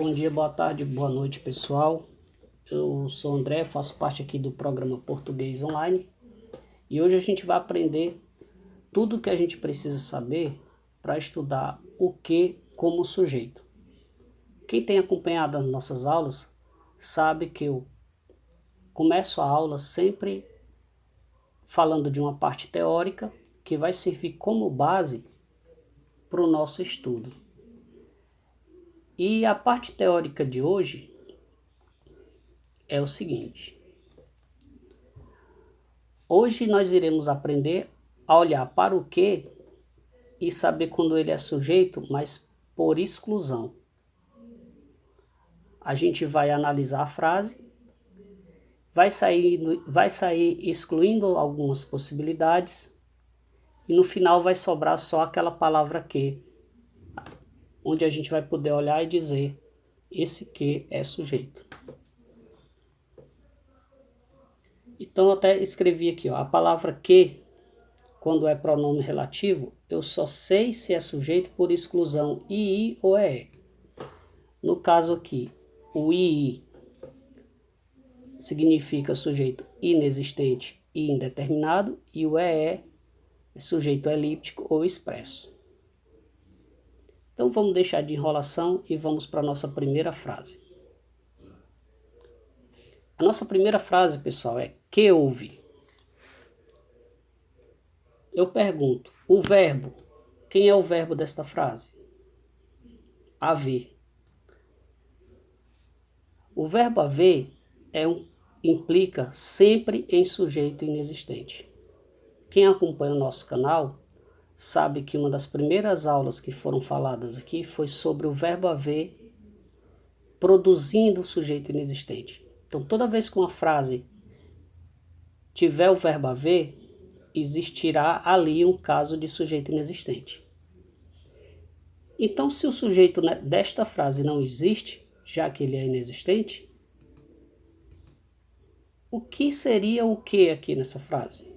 Bom dia, boa tarde, boa noite, pessoal. Eu sou André, faço parte aqui do programa Português Online e hoje a gente vai aprender tudo o que a gente precisa saber para estudar o que como sujeito. Quem tem acompanhado as nossas aulas sabe que eu começo a aula sempre falando de uma parte teórica que vai servir como base para o nosso estudo. E a parte teórica de hoje é o seguinte: hoje nós iremos aprender a olhar para o que e saber quando ele é sujeito, mas por exclusão. A gente vai analisar a frase, vai sair excluindo algumas possibilidades e no final vai sobrar só aquela palavra que, onde a gente vai poder olhar e dizer esse que é sujeito. Então eu até escrevi aqui, a palavra que, quando é pronome relativo, eu só sei se é sujeito por exclusão ii ou ee. No caso aqui, o ii significa sujeito inexistente e indeterminado e o ee é sujeito elíptico ou expresso. Então vamos deixar de enrolação e vamos para a nossa primeira frase. A nossa primeira frase, pessoal, é que houve. Eu pergunto, o verbo, quem é o verbo desta frase? Haver. O verbo haver implica sempre em sujeito inexistente. Quem acompanha o nosso canal sabe que uma das primeiras aulas que foram faladas aqui foi sobre o verbo haver produzindo o sujeito inexistente. Então, toda vez que uma frase tiver o verbo haver, existirá ali um caso de sujeito inexistente. Então, se o sujeito desta frase não existe, já que ele é inexistente, o que seria o que aqui nessa frase?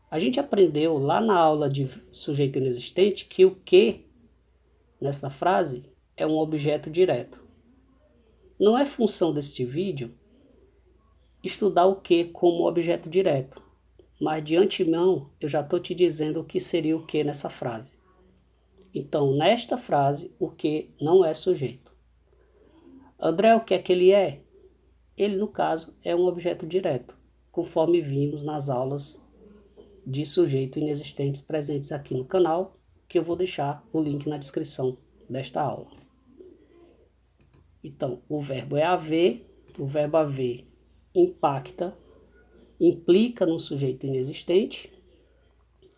A gente aprendeu lá na aula de sujeito inexistente que o que nessa frase é um objeto direto. Não é função deste vídeo estudar o que como objeto direto, mas de antemão eu já estou te dizendo o que seria o que nessa frase. Então, nesta frase, o que não é sujeito. André, o que é que ele é? Ele, no caso, é um objeto direto, conforme vimos nas aulas de sujeito inexistentes presentes aqui no canal, que eu vou deixar o link na descrição desta aula. Então, o verbo é haver, o verbo haver implica num sujeito inexistente,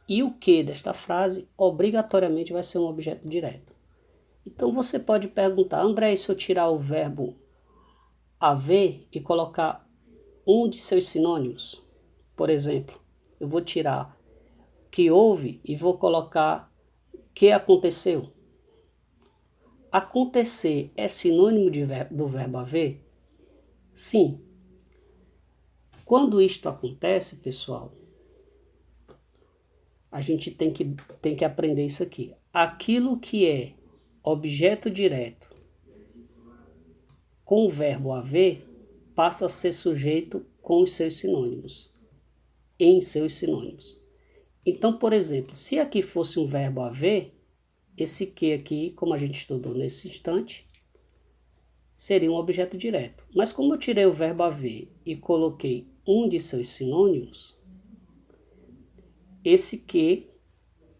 e o que desta frase obrigatoriamente vai ser um objeto direto. Então você pode perguntar, André, e se eu tirar o verbo haver e colocar um de seus sinônimos? Por exemplo, eu vou tirar que houve e vou colocar que aconteceu. Acontecer é sinônimo do verbo haver? Sim. Quando isto acontece, pessoal, a gente tem que aprender isso aqui. Aquilo que é objeto direto com o verbo haver passa a ser sujeito com os seus sinônimos, em seus sinônimos. Então, por exemplo, se aqui fosse um verbo haver, esse que aqui, como a gente estudou nesse instante, seria um objeto direto. Mas como eu tirei o verbo haver e coloquei um de seus sinônimos, esse que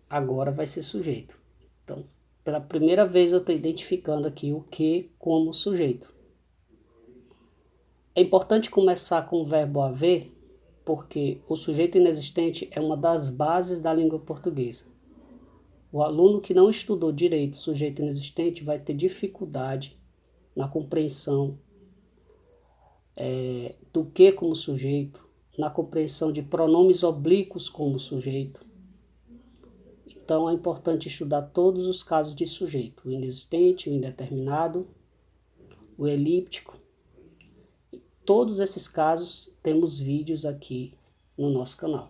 agora vai ser sujeito. Então, pela primeira vez eu estou identificando aqui o que como sujeito. É importante começar com o verbo haver, porque o sujeito inexistente é uma das bases da língua portuguesa. O aluno que não estudou direito sujeito inexistente vai ter dificuldade na compreensão do que como sujeito, na compreensão de pronomes oblíquos como sujeito. Então é importante estudar todos os casos de sujeito, o inexistente, o indeterminado, o elíptico. Todos esses casos temos vídeos aqui no nosso canal.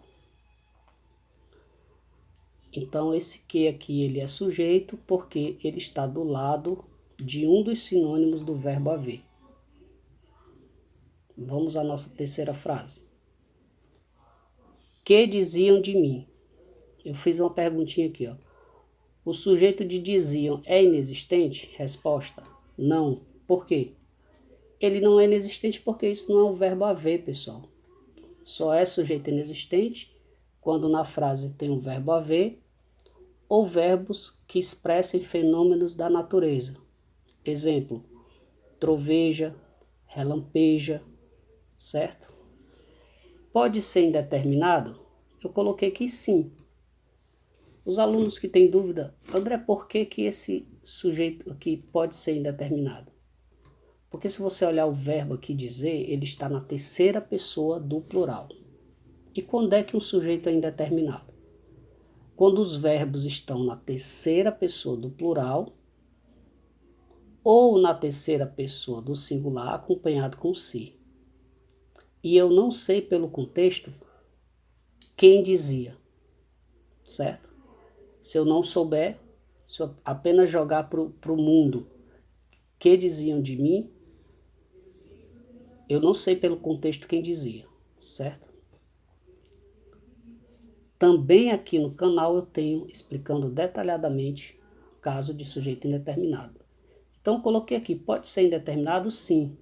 Então esse que aqui ele é sujeito porque ele está do lado de um dos sinônimos do verbo haver. Vamos à nossa terceira frase. Que diziam de mim? Eu fiz uma perguntinha aqui, ó. O sujeito de diziam é inexistente? Resposta: não. Por quê? Ele não é inexistente porque isso não é o verbo haver, pessoal. Só é sujeito inexistente quando na frase tem o verbo haver ou verbos que expressem fenômenos da natureza. Exemplo: troveja, relampeja, certo? Pode ser indeterminado? Eu coloquei que sim. Os alunos que têm dúvida, André, por que esse sujeito aqui pode ser indeterminado? Porque se você olhar o verbo aqui dizer, ele está na terceira pessoa do plural. E quando é que um sujeito é indeterminado? Quando os verbos estão na terceira pessoa do plural ou na terceira pessoa do singular acompanhado com si. E eu não sei pelo contexto quem dizia, certo? Se eu não souber, se eu apenas jogar para o mundo que diziam de mim, eu não sei pelo contexto quem dizia, certo? Também aqui no canal eu tenho explicando detalhadamente o caso de sujeito indeterminado. Então coloquei aqui, pode ser indeterminado? Sim.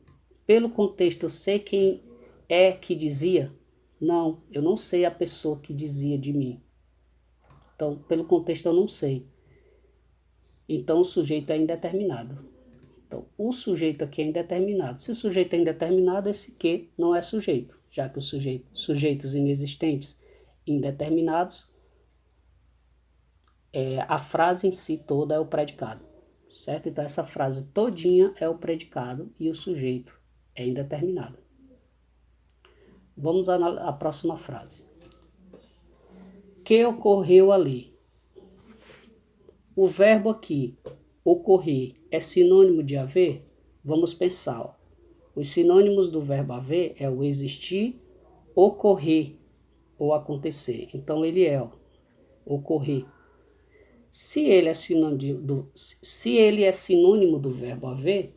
Pelo contexto eu sei quem é que dizia? Não, eu não sei a pessoa que dizia de mim. Então, pelo contexto eu não sei. Então o sujeito é indeterminado. Então, o sujeito aqui é indeterminado. Se o sujeito é indeterminado, esse que não é sujeito, já que os sujeitos inexistentes indeterminados, a frase em si toda é o predicado, certo? Então, essa frase todinha é o predicado e o sujeito é indeterminado. Vamos à próxima frase. Que ocorreu ali? O verbo aqui, ocorrer, é sinônimo de haver? Vamos pensar, ó. Os sinônimos do verbo haver é o existir, ocorrer ou acontecer. Então ele é, ó, ocorrer. Se ele é sinônimo do verbo haver,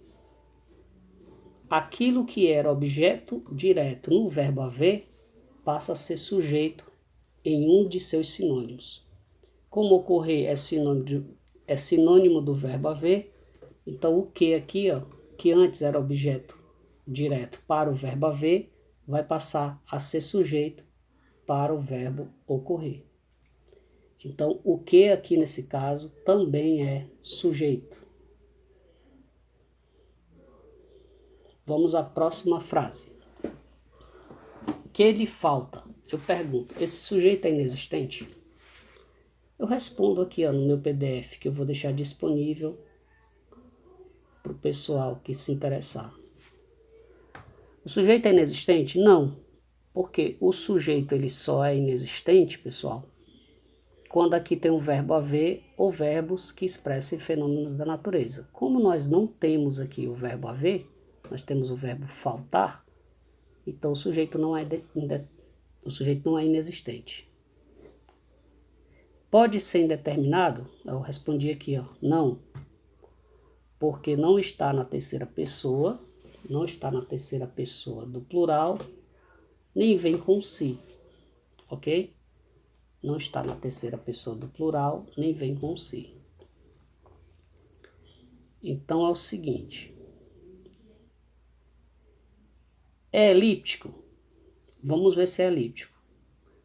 aquilo que era objeto direto no verbo haver passa a ser sujeito em um de seus sinônimos. Como ocorrer é sinônimo do verbo haver, então o que aqui, ó, que antes era objeto direto para o verbo haver, vai passar a ser sujeito para o verbo ocorrer. Então, o que aqui nesse caso também é sujeito. Vamos à próxima frase. Que lhe falta? Eu pergunto, esse sujeito é inexistente? Eu respondo aqui, ó, no meu PDF, que eu vou deixar disponível para o pessoal que se interessar. O sujeito é inexistente? Não, porque o sujeito ele só é inexistente, pessoal, quando aqui tem o verbo haver ou verbos que expressem fenômenos da natureza. Como nós não temos aqui o verbo haver, nós temos o verbo faltar, então o sujeito não é inexistente. Pode ser indeterminado? Eu respondi aqui, ó, não, porque não está na terceira pessoa, não está na terceira pessoa do plural, nem vem com si, ok? Não está na terceira pessoa do plural, nem vem com si. Então é o seguinte. É elíptico? Vamos ver se é elíptico.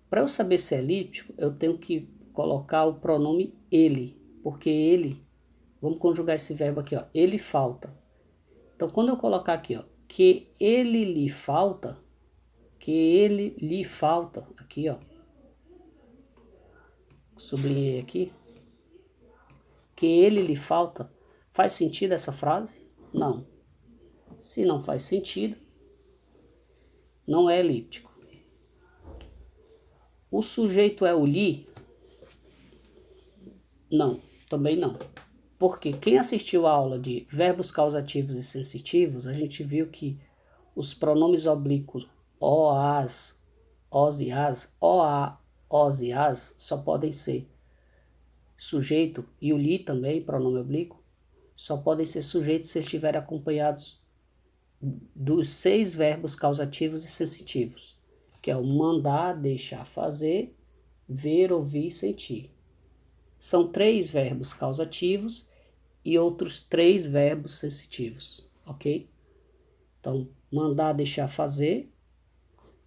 Para eu saber se é elíptico, eu tenho que colocar o pronome ele, porque ele, vamos conjugar esse verbo aqui, ó, ele falta. Então quando eu colocar aqui, ó, que ele lhe falta, aqui, ó, sublinhei aqui, que ele lhe falta, faz sentido essa frase? Não. Se não faz sentido, não é elíptico. O sujeito é o lhe? Não, também não. Porque quem assistiu a aula de verbos causativos e sensitivos, a gente viu que os pronomes oblíquos o, as, os e as, o, a, os e as, só podem ser sujeito, e o lhe também, pronome oblíquo, só podem ser sujeitos se estiverem acompanhados dos 6 verbos causativos e sensitivos, que é o mandar, deixar, fazer, ver, ouvir, sentir. São 3 verbos causativos e outros 3 verbos sensitivos, ok? Então, mandar, deixar, fazer,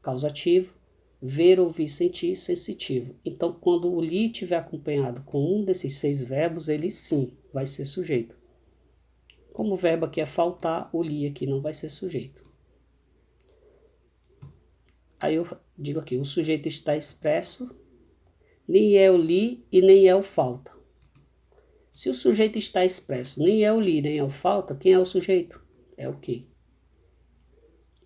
causativo, ver, ouvir, sentir, sensitivo. Então, quando o li estiver acompanhado com um desses 6 verbos, ele sim vai ser sujeito. Como o verbo aqui é faltar, o li aqui não vai ser sujeito. Aí eu digo aqui, o sujeito está expresso, nem é o li e nem é o falta. Se o sujeito está expresso, nem é o li, nem é o falta, quem é o sujeito? É o que.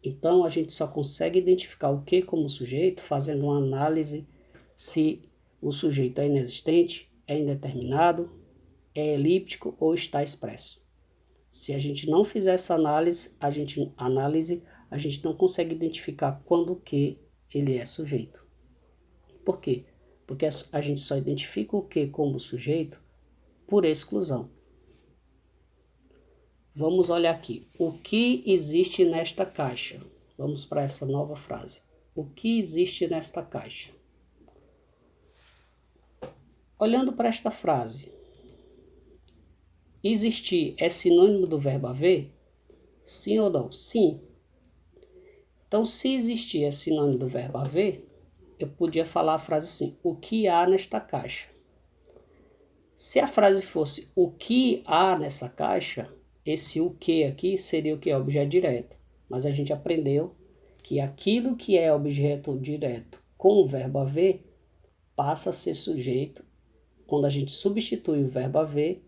Então, a gente só consegue identificar o que como sujeito fazendo uma análise se o sujeito é inexistente, é indeterminado, é elíptico ou está expresso. Se a gente não fizer essa análise, a gente não consegue identificar quando o que ele é sujeito. Por quê? Porque a gente só identifica o que como sujeito por exclusão. Vamos olhar aqui. O que existe nesta caixa? Vamos para essa nova frase. O que existe nesta caixa? Olhando para esta frase, existir é sinônimo do verbo haver? Sim ou não? Sim. Então, se existir é sinônimo do verbo haver, eu podia falar a frase assim, o que há nesta caixa? Se a frase fosse o que há nessa caixa, esse o que aqui seria o que é objeto direto. Mas a gente aprendeu que aquilo que é objeto direto com o verbo haver passa a ser sujeito quando a gente substitui o verbo haver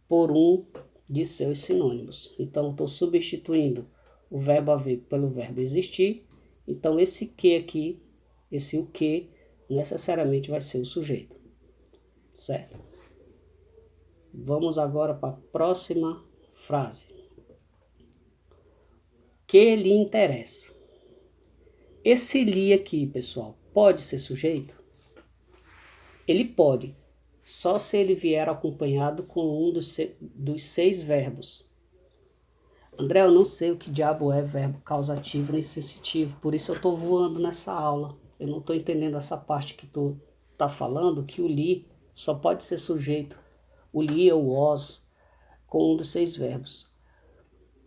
por um de seus sinônimos. Então, eu estou substituindo o verbo haver pelo verbo existir. Então, esse que aqui, esse o que, necessariamente vai ser o sujeito. Certo? Vamos agora para a próxima frase. Que lhe interessa. Esse lhe aqui, pessoal, pode ser sujeito? Ele pode, só se ele vier acompanhado com um dos 6 verbos. André, eu não sei o que diabo é verbo causativo nem sensitivo, por isso eu estou voando nessa aula. Eu não estou entendendo essa parte que tu está falando, que o li só pode ser sujeito, o li ou o was, com um dos 6 verbos.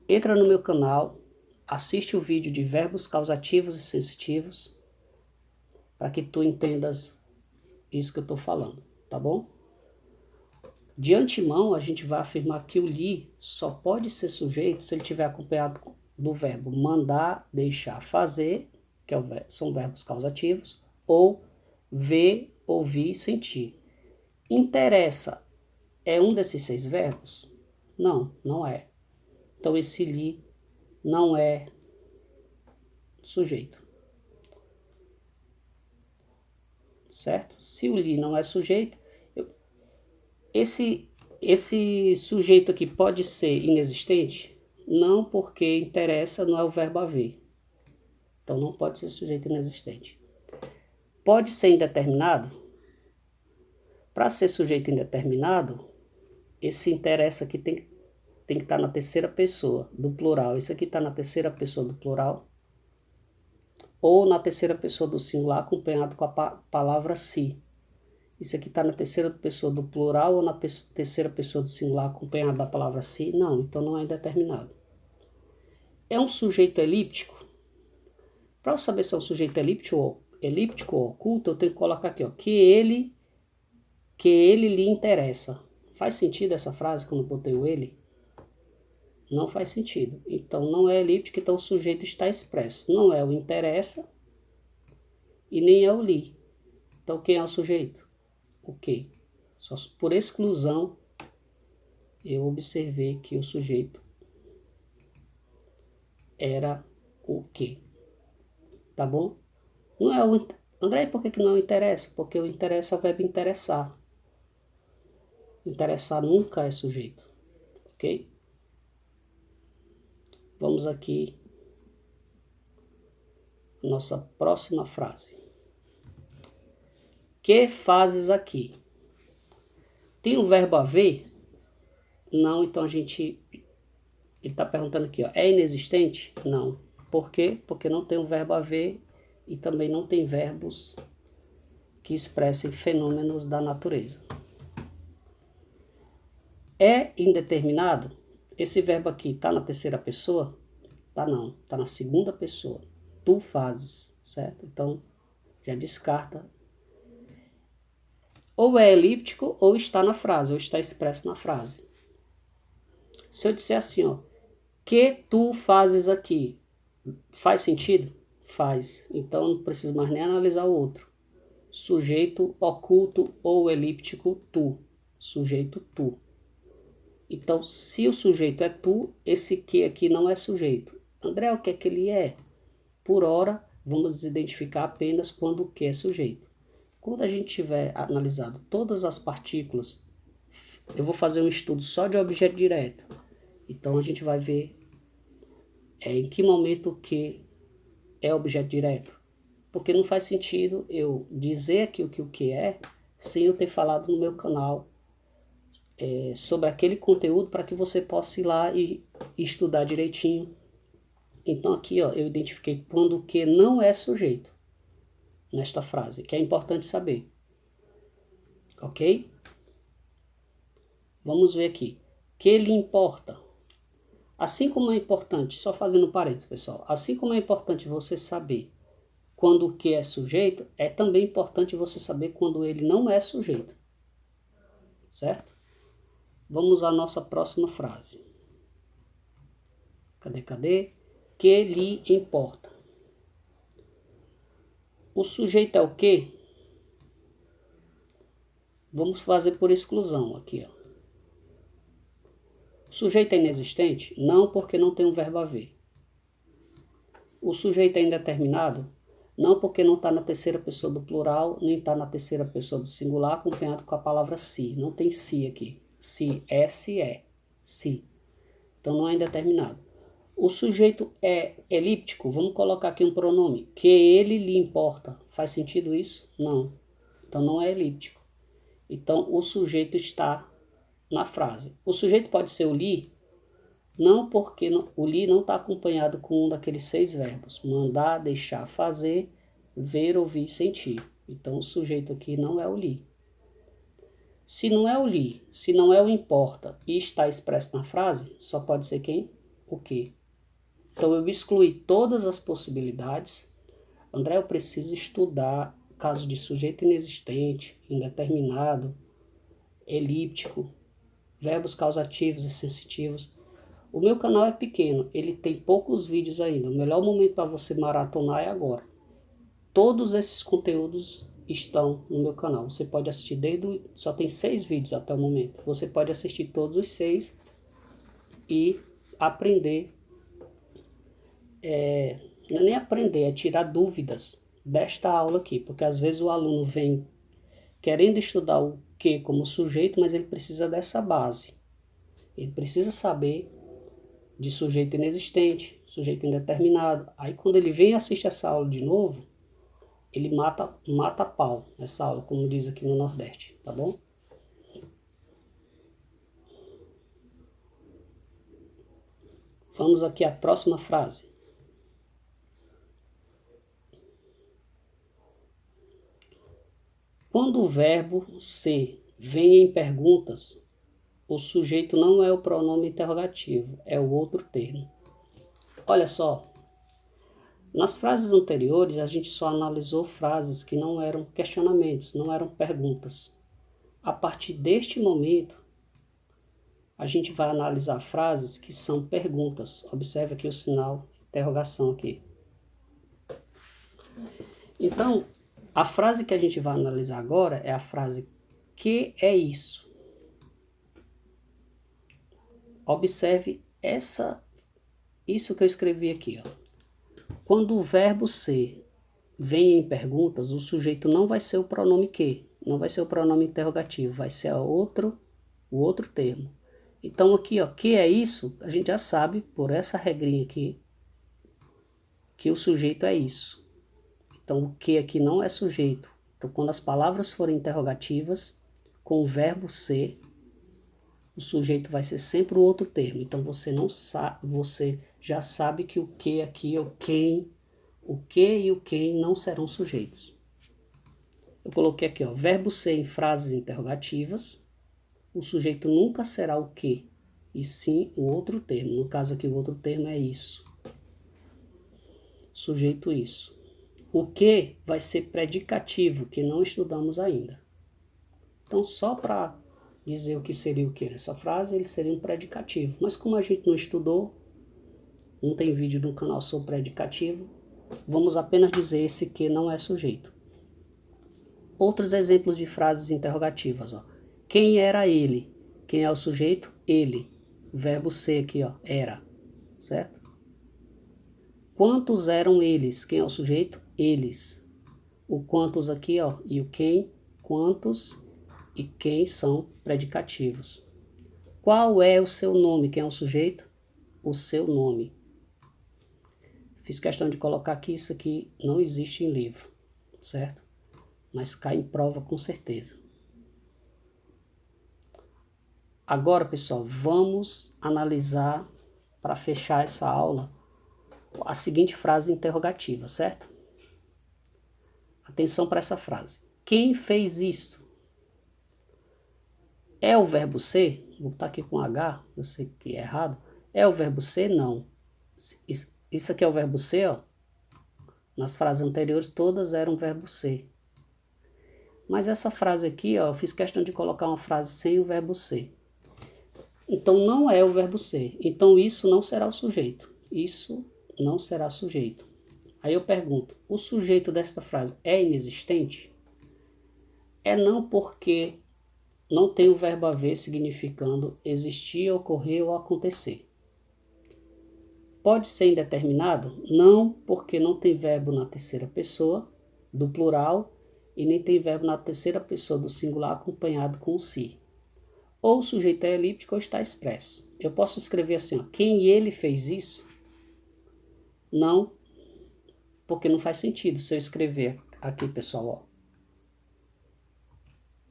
Entra no meu canal, assiste o vídeo de verbos causativos e sensitivos, para que tu entendas isso que eu estou falando, tá bom? De antemão, a gente vai afirmar que o li só pode ser sujeito se ele estiver acompanhado do verbo mandar, deixar, fazer, que são verbos causativos, ou ver, ouvir, sentir. Interessa é um desses 6 verbos? Não, não é. Então, esse li não é sujeito. Certo? Se o li não é sujeito, esse sujeito aqui pode ser inexistente? Não, porque interessa não é o verbo haver. Então, não pode ser sujeito inexistente. Pode ser indeterminado? Para ser sujeito indeterminado, esse interessa aqui tem que estar na terceira pessoa do plural. Isso aqui está na terceira pessoa do plural. Ou na terceira pessoa do singular, acompanhado com a palavra se. Isso aqui está na terceira pessoa do plural ou na terceira pessoa do singular, acompanhado da palavra se? Não, então não é indeterminado. É um sujeito elíptico? Para eu saber se é um sujeito elíptico ou oculto, eu tenho que colocar aqui, ó, que ele lhe interessa. Faz sentido essa frase quando eu botei o ele? Não faz sentido. Então, não é elíptico, então o sujeito está expresso. Não é o interessa e nem é o li. Então, quem é o sujeito? O que? Só por exclusão, eu observei que o sujeito era o que. Tá bom? Não é o... André, por que não interessa? Porque o interessa é o verbo interessar. Interessar nunca é sujeito. Ok? Vamos aqui à nossa próxima frase. Que fazes aqui? Tem o verbo haver? Não, então a gente... Ele está perguntando aqui, ó, é inexistente? Não. Por quê? Porque não tem o verbo haver e também não tem verbos que expressem fenômenos da natureza. É indeterminado? Esse verbo aqui está na terceira pessoa? Tá não, está na segunda pessoa. Tu fazes, certo? Então, já descarta. Ou é elíptico ou está na frase, ou está expresso na frase. Se eu disser assim, ó, que tu fazes aqui, faz sentido? Faz. Então, não preciso mais nem analisar o outro. Sujeito oculto ou elíptico, tu. Sujeito, tu. Então, se o sujeito é tu, esse que aqui não é sujeito. André, o que é que ele é? Por hora, vamos identificar apenas quando o que é sujeito. Quando a gente tiver analisado todas as partículas, eu vou fazer um estudo só de objeto direto. Então, a gente vai ver em que momento o que é objeto direto. Porque não faz sentido eu dizer aqui o que é, sem eu ter falado no meu canal sobre aquele conteúdo para que você possa ir lá e estudar direitinho. Então aqui ó, eu identifiquei quando o que não é sujeito nesta frase, que é importante saber. Ok? Vamos ver aqui. Que lhe importa? Assim como é importante, só fazendo parênteses, pessoal, assim como é importante você saber quando o que é sujeito, é também importante você saber quando ele não é sujeito. Certo? Vamos à nossa próxima frase. Cadê? Que lhe importa? O sujeito é o quê? Vamos fazer por exclusão aqui. Ó. O sujeito é inexistente? Não, porque não tem um verbo haver. O sujeito é indeterminado? Não, porque não está na terceira pessoa do plural, nem está na terceira pessoa do singular, acompanhado com a palavra se. Não tem se aqui. Se, S, é. Se. Então não é indeterminado. O sujeito é elíptico? Vamos colocar aqui um pronome. Que ele lhe importa. Faz sentido isso? Não. Então não é elíptico. Então o sujeito está na frase. O sujeito pode ser o lhe? Não, porque o lhe não está acompanhado com um daqueles 6 verbos. Mandar, deixar, fazer, ver, ouvir, sentir. Então o sujeito aqui não é o lhe. Se não é o lhe, se não é o importa e está expresso na frase, só pode ser quem? O que. Então eu excluí todas as possibilidades. André, eu preciso estudar caso de sujeito inexistente, indeterminado, elíptico, verbos causativos e sensitivos. O meu canal é pequeno, ele tem poucos vídeos ainda. O melhor momento para você maratonar é agora. Todos esses conteúdos estão no meu canal. Você pode assistir só tem 6 vídeos até o momento. Você pode assistir todos os 6 e aprender. Não é nem aprender, é tirar dúvidas desta aula aqui. Porque às vezes o aluno vem querendo estudar o que como sujeito, mas ele precisa dessa base. Ele precisa saber de sujeito inexistente, sujeito indeterminado. Aí quando ele vem e assiste essa aula de novo, ele mata pau nessa aula, como diz aqui no Nordeste, tá bom? Vamos aqui à próxima frase. Quando o verbo ser vem em perguntas, o sujeito não é o pronome interrogativo, é o outro termo. Olha só, nas frases anteriores a gente só analisou frases que não eram questionamentos, não eram perguntas. A partir deste momento, a gente vai analisar frases que são perguntas. Observe aqui o sinal de interrogação aqui. Então, a frase que a gente vai analisar agora é a frase que é isso. Observe isso que eu escrevi aqui. Ó. Quando o verbo ser vem em perguntas, o sujeito não vai ser o pronome que, não vai ser o pronome interrogativo, vai ser o outro termo. Então aqui, ó, que é isso, a gente já sabe por essa regrinha aqui que o sujeito é isso. Então o que aqui não é sujeito. Então quando as palavras forem interrogativas com o verbo ser, o sujeito vai ser sempre o outro termo. Então você já sabe que o que aqui é o quem. O que e o quem não serão sujeitos. Eu coloquei aqui, ó, verbo ser em frases interrogativas. O sujeito nunca será o que, e sim o outro termo. No caso aqui, o outro termo é isso. Sujeito isso. O que vai ser predicativo, que não estudamos ainda. Então, só para dizer o que seria o que nessa frase, ele seria um predicativo. Mas como a gente não estudou, não tem vídeo no canal sobre predicativo, vamos apenas dizer esse que não é sujeito. Outros exemplos de frases interrogativas, ó. Quem era ele? Quem é o sujeito? Ele. O verbo ser aqui, ó, era, certo? Quantos eram eles? Quem é o sujeito? Eles. O quantos aqui, ó, e o quem, quantos e quem são predicativos. Qual é o seu nome? Quem é o sujeito? O seu nome. Fiz questão de colocar que isso aqui não existe em livro, certo? Mas cai em prova com certeza. Agora, pessoal, vamos analisar, para fechar essa aula, a seguinte frase interrogativa, certo? Atenção para essa frase. Quem fez isso? É o verbo ser? Vou botar aqui com H, eu sei que é errado. É o verbo ser? Não. Isso aqui é o verbo ser, ó. Nas frases anteriores todas eram verbo ser. Mas essa frase aqui, ó, eu fiz questão de colocar uma frase sem o verbo ser. Então não é o verbo ser. Então isso não será o sujeito. Isso não será sujeito. Aí eu pergunto, o sujeito desta frase é inexistente? É não, porque não tem o verbo haver significando existir, ocorrer ou acontecer. Pode ser indeterminado? Não, porque não tem verbo na terceira pessoa do plural e nem tem verbo na terceira pessoa do singular acompanhado com o si. Ou o sujeito é elíptico ou está expresso. Eu posso escrever assim, ó, quem ele fez isso? Não, porque não faz sentido se eu escrever aqui, pessoal, ó.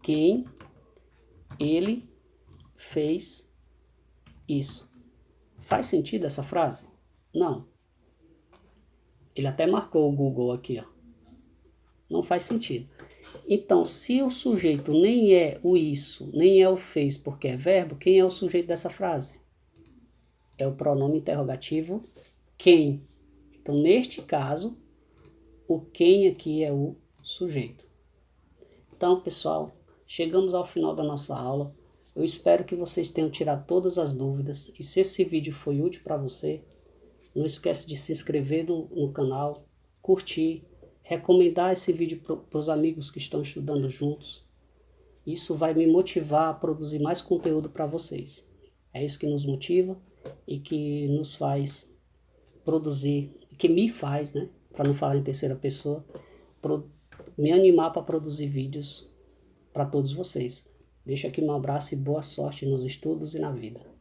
Quem ele fez isso. Faz sentido essa frase? Não. Ele até marcou o Google aqui, ó. Não faz sentido. Então, se o sujeito nem é o isso, nem é o fez porque é verbo, quem é o sujeito dessa frase? É o pronome interrogativo quem. Então, neste caso, o quem aqui é o sujeito. Então, pessoal, chegamos ao final da nossa aula. Eu espero que vocês tenham tirado todas as dúvidas. E se esse vídeo foi útil para você, não esquece de se inscrever no canal, curtir, recomendar esse vídeo para os amigos que estão estudando juntos. Isso vai me motivar a produzir mais conteúdo para vocês. É isso que nos motiva e que nos faz produzir, que me faz, né, para não falar em terceira pessoa, me animar para produzir vídeos para todos vocês. Deixo aqui um abraço e boa sorte nos estudos e na vida.